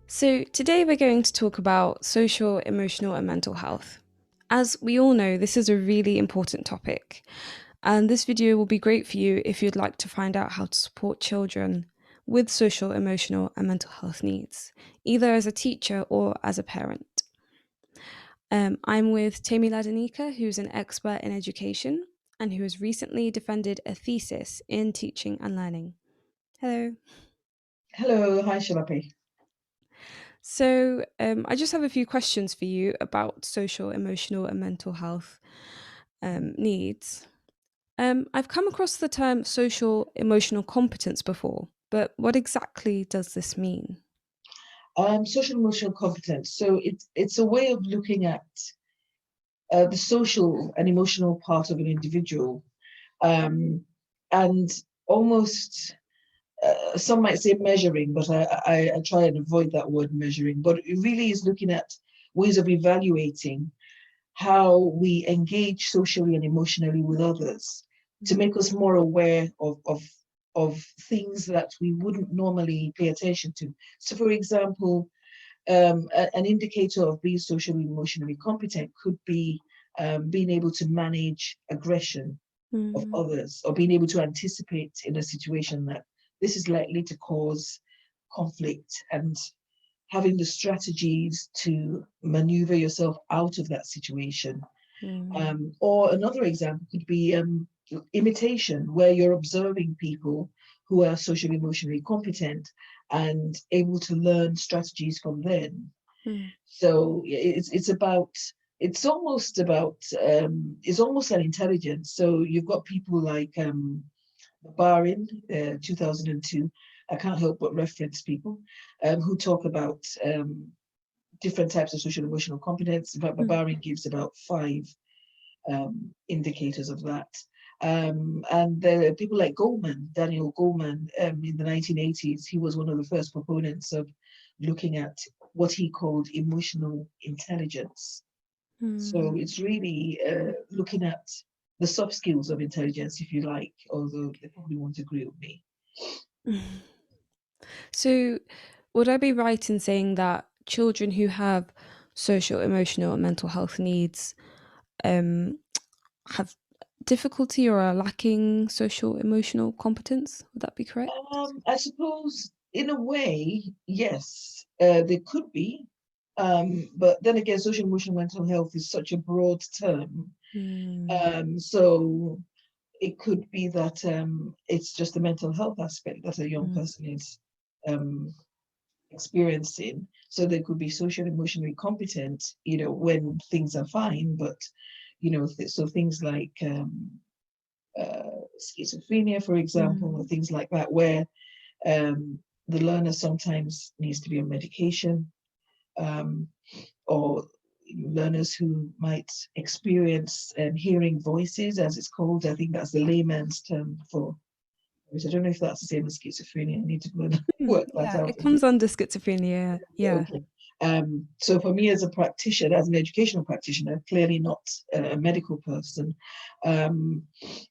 So, today we're going to talk about social, emotional, and mental health. As we all know, this is a really important topic, and this video will be great for you if you'd like to find out how to support children with social, emotional, and mental health needs, either as a teacher or as a parent. I'm with Temi Ladenika, who's an expert in education and who has recently defended a thesis in teaching and learning. Hello. Hello, hi Shalapi. So, I just have a few questions for you about social, emotional, and mental health needs. I've come across the term social emotional competence before, but what exactly does this mean? Social emotional competence. So it's a way of looking at the social and emotional part of an individual, um, and almost some might say measuring, but I try and avoid that word measuring. But it really is looking at ways of evaluating how we engage socially and emotionally with others to make us more aware of things that we wouldn't normally pay attention to. So, for example, an indicator of being socially and emotionally competent could be being able to manage aggression of Mm, others, or being able to anticipate in a situation that this is likely to cause conflict, and having the strategies to maneuver yourself out of that situation. mm, Or another example could be imitation, where you're observing people who are socially emotionally competent and able to learn strategies from them. mm, So it's almost an intelligence. So you've got people like Barin, 2002. I can't help but reference people who talk about different types of social emotional competence. In fact, mm. Barin gives about five indicators of that. And there are people like Goleman, Daniel Goleman, in the 1980s. He was one of the first proponents of looking at what he called emotional intelligence. So Mm. it's really looking at the soft skills of intelligence, if you like, although they probably won't agree with me. So, would I be right in saying that children who have social, emotional, and mental health needs um, have difficulty or are lacking social emotional competence? Would that be correct? I suppose, in a way, yes, they could be. But then again, social emotional mental health is such a broad term. Mm, So it could be that it's just the mental health aspect that a young mm, person is um, experiencing. So they could be social emotionally competent, when things are fine, but so things like schizophrenia, for example, or mm, things like that, where the learner sometimes needs to be on medication, um, or learners who might experience hearing voices, as it's called. I think that's the layman's term for it. I don't know if that's the same as schizophrenia. I need to go and work that yeah, out it a bit. comes under schizophrenia. Yeah. Okay. So for me as a practitioner, as an educational practitioner, clearly not a medical person, um,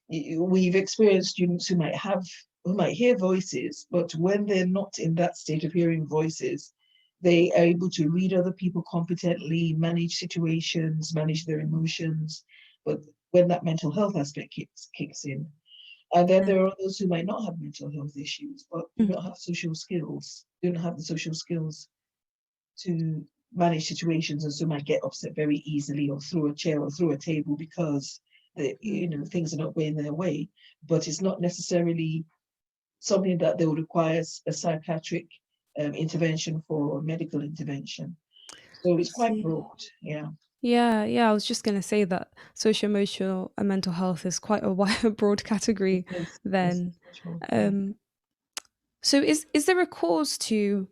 we've experienced students who might hear voices, but when they're not in that state of hearing voices, they are able to read other people competently, manage situations, manage their emotions. But when that mental health aspect kicks in, and then Yeah. there are others who might not have mental health issues, but do Mm. not have social skills, do not have the social skills to manage situations, and so might get upset very easily, or through a chair or through a table, because Mm. things are not going their way. But it's not necessarily something that they would require a psychiatric intervention for, or medical intervention. So I it's quite see. broad. Yeah. Yeah, yeah. I was just going to say that social, emotional, and mental health is quite a wide, broad It category. is. Yes, Then, it's much more. Yeah. um, so is there a cause to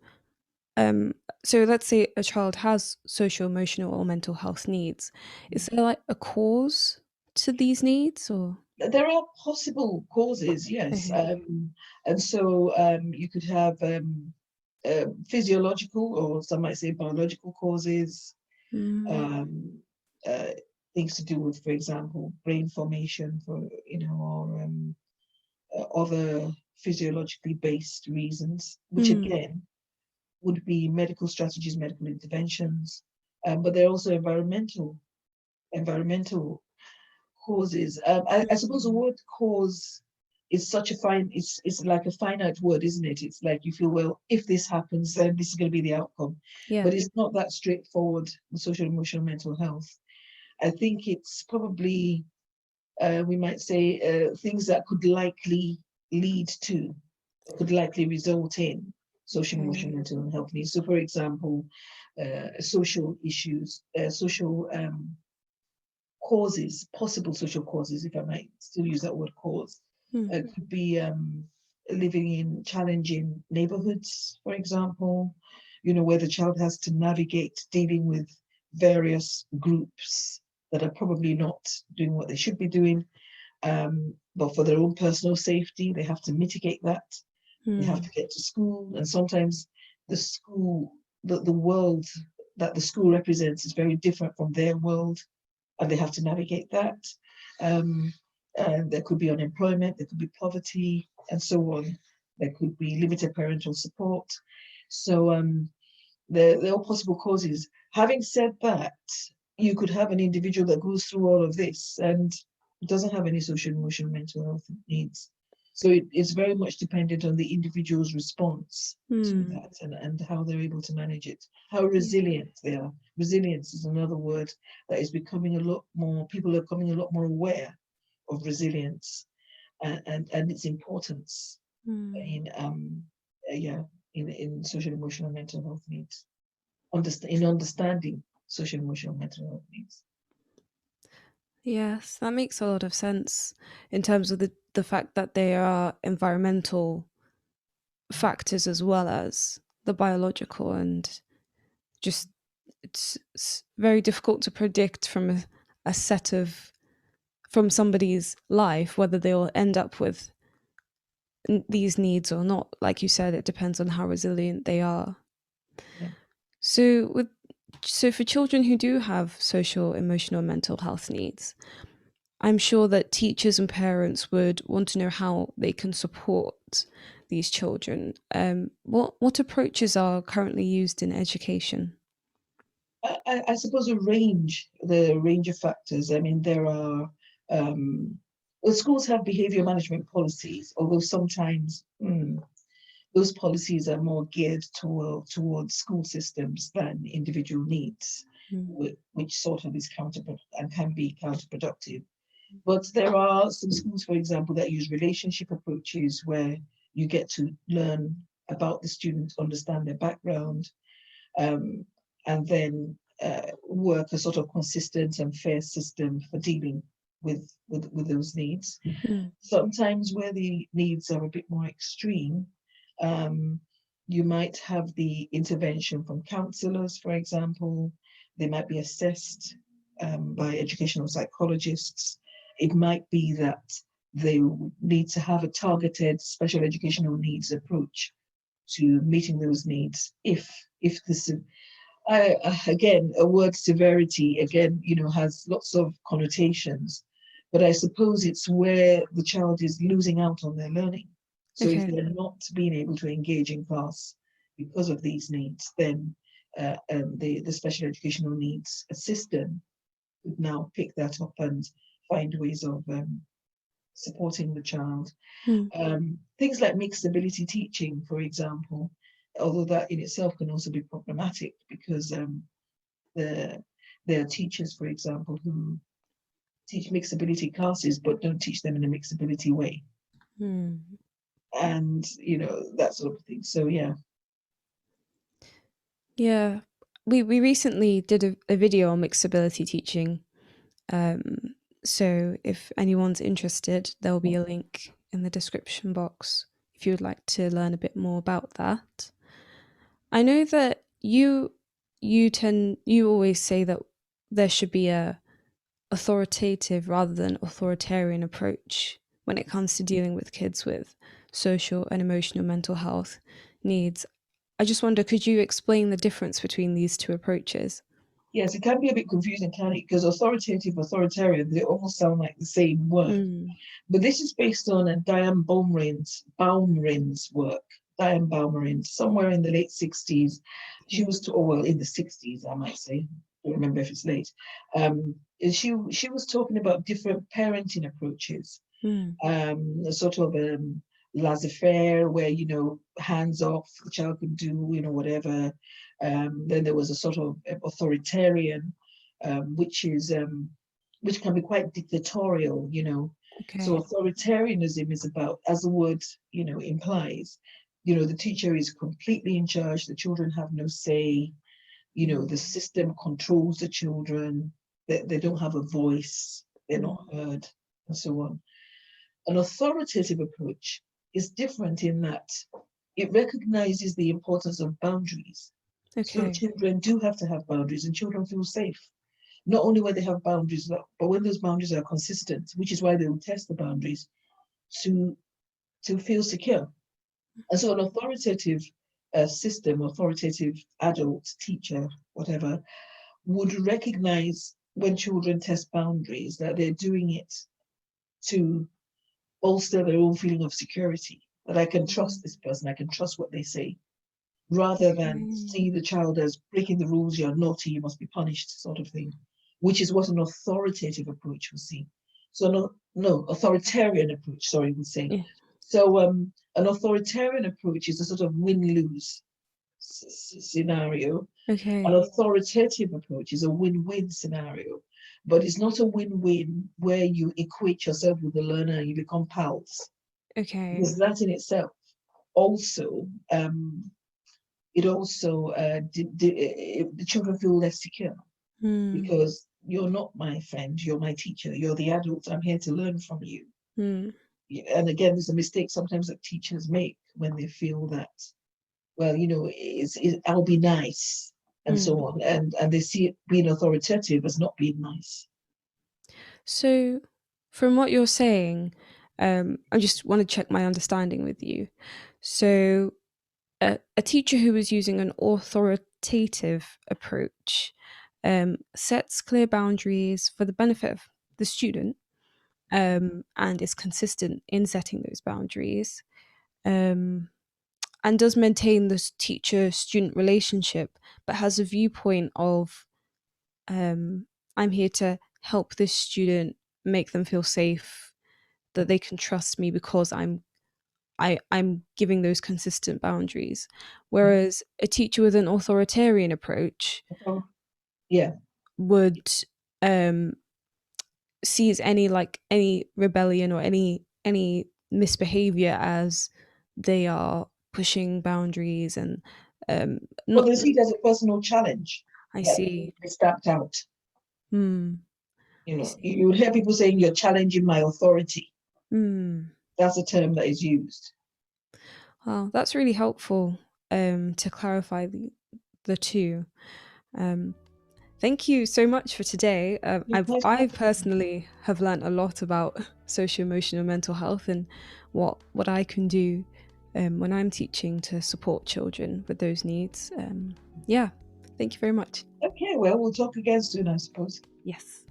um? So let's say a child has social, emotional, or mental health needs. Is there like a cause to these needs, or? There are possible causes, yes. Okay. And so you could have physiological, or some might say biological causes, Mm, um, uh, things to do with, for example, brain formation, or other physiologically based reasons, which mm, again would be medical strategies, medical interventions, but there are also environmental causes. I suppose the Mm. word cause is such a it's like a finite word, isn't it? It's like you feel, well, if this happens, then this is going to be the outcome. Yeah. But it's not that straightforward with social, emotional, mental health. I think it's probably, we might say, things that could likely lead to, could likely result in social, emotional, Okay. mental health needs. So, for example, social issues, social causes, possible social causes, if I might still use that word cause, Mm. could be living in challenging neighborhoods, for example, where the child has to navigate dealing with various groups that are probably not doing what they should be doing. But for their own personal safety, they have to mitigate that. They have Mm. to get to school, and sometimes the school, the world that the school represents is very different from their world, and they have to navigate that. Um, and there could be unemployment, there could be poverty, and so on. There could be limited parental support. So they're all possible causes. Having said that, you could have an individual that goes through all of this and doesn't have any social, emotional, mental health needs. So it's very much dependent on the individual's response to Mm. that, and how they're able to manage it, how Yeah. resilient they are. Resilience is another word that is becoming a lot more, people are becoming a lot more aware of resilience, and its importance Mm. in yeah, in social, emotional, mental health needs, in understanding social, emotional, mental health needs. Yes, that makes a lot of sense in terms of the fact that there are environmental factors as well as the biological, and just it's very difficult to predict from a set of from somebody's life whether they'll end up with these needs or not. Like you said, it depends on how resilient they are. Yeah. So with so for children who do have social, emotional, and mental health needs, I'm sure that teachers and parents would want to know how they can support these children. What approaches are currently used in education? I suppose the range of factors. I mean, there are, well, schools have behavior management policies, although sometimes those policies are more geared towards school systems than individual needs, Mm. which sort of is counterproductive and can be counterproductive. But there are some schools, for example, that use relationship approaches where you get to learn about the student, understand their background, um, and then work a sort of consistent and fair system for dealing with those needs. Mm. Sometimes where the needs are a bit more extreme, um, you might have the intervention from counselors, for example. They might be assessed by educational psychologists. It might be that they need to have a targeted special educational needs approach to meeting those needs if this again, a word severity again, has lots of connotations, but I suppose it's where the child is losing out on their learning. So if Okay. they're not being able to engage in class because of these needs, then the special educational needs system would now pick that up and find ways of supporting the child. Mm. Things like mixed ability teaching, for example, although that in itself can also be problematic because there, there are teachers, for example, who teach mixed ability classes but don't teach them in a mixed ability way, Mm. and that sort of thing. So yeah. Yeah, we recently did a video on mixed ability teaching. Um, so if anyone's interested, there will be a link in the description box if you would like to learn a bit more about that. I know that you always say that there should be a authoritative rather than authoritarian approach when it comes to dealing with kids with social and emotional mental health needs. I just wonder, could you explain the difference between these two approaches? Yes, it can be a bit confusing, can it? Because authoritative, authoritarian, they almost sound like the same word. Mm. But this is based on a Diane Baumrinn's work. Diane Baumerin, somewhere in the late 60s. She Okay. was, well, in the 60s, I might say. I don't remember if it's late. She was talking about different parenting approaches, Mm. a sort of laissez-faire, where hands off, the child can do whatever. Then there was a sort of authoritarian, which is which can be quite dictatorial. So Okay. authoritarianism is about, as the word implies, the teacher is completely in charge. The children have no say. The system controls the children. They don't have a voice. They're Mm. not heard, and so on. An authoritative approach is different in that it recognizes the importance of boundaries. So Okay. children do have to have boundaries, and children feel safe. Not only when they have boundaries, but when those boundaries are consistent, which is why they will test the boundaries to feel secure. And so an authoritative system, authoritative adult, teacher, whatever, would recognize when children test boundaries that they're doing it to bolster their own feeling of security, that I can trust this person, I can trust what they say, rather than Okay. see the child as breaking the rules, you're naughty, you must be punished, sort of thing, which is what an authoritative approach would see. So no, authoritarian approach, sorry, would say. Yeah. So an authoritarian approach is a sort of win-lose scenario. An Okay. authoritative approach is a win-win scenario, but it's not a win-win where you equate yourself with the learner and you become pals, Okay. because that in itself also it also the children feel less secure, Mm. because you're not my friend, you're my teacher, you're the adult, I'm here to learn from you. Mm. And again, there's a mistake sometimes that teachers make when they feel that, well, I'll be nice, and so Mm. on, and they see it being authoritative as not being nice. So, from what you're saying, I just want to check my understanding with you. So, a teacher who is using an authoritative approach sets clear boundaries for the benefit of the student, and is consistent in setting those boundaries, um, and does maintain the teacher student relationship, but has a viewpoint of um, I'm here to help this student, make them feel safe, that they can trust me because I'm giving those consistent boundaries. Whereas a teacher with an authoritarian approach So, yeah. would um, sees any rebellion or any misbehavior as they are pushing boundaries and Well, not. they see it as a personal challenge I that see. they stamped out. Hmm. I You see. would hear people saying, "You're challenging my authority." Hmm. That's a term that is used. Well, that's really helpful to clarify the two. Um, Thank you so much for today. Nice I talking to you. personally have learned a lot about social emotional mental health and what I can do when I'm teaching to support children with those needs. Yeah, thank you very much. Okay, well, we'll talk again soon, I suppose. Yes.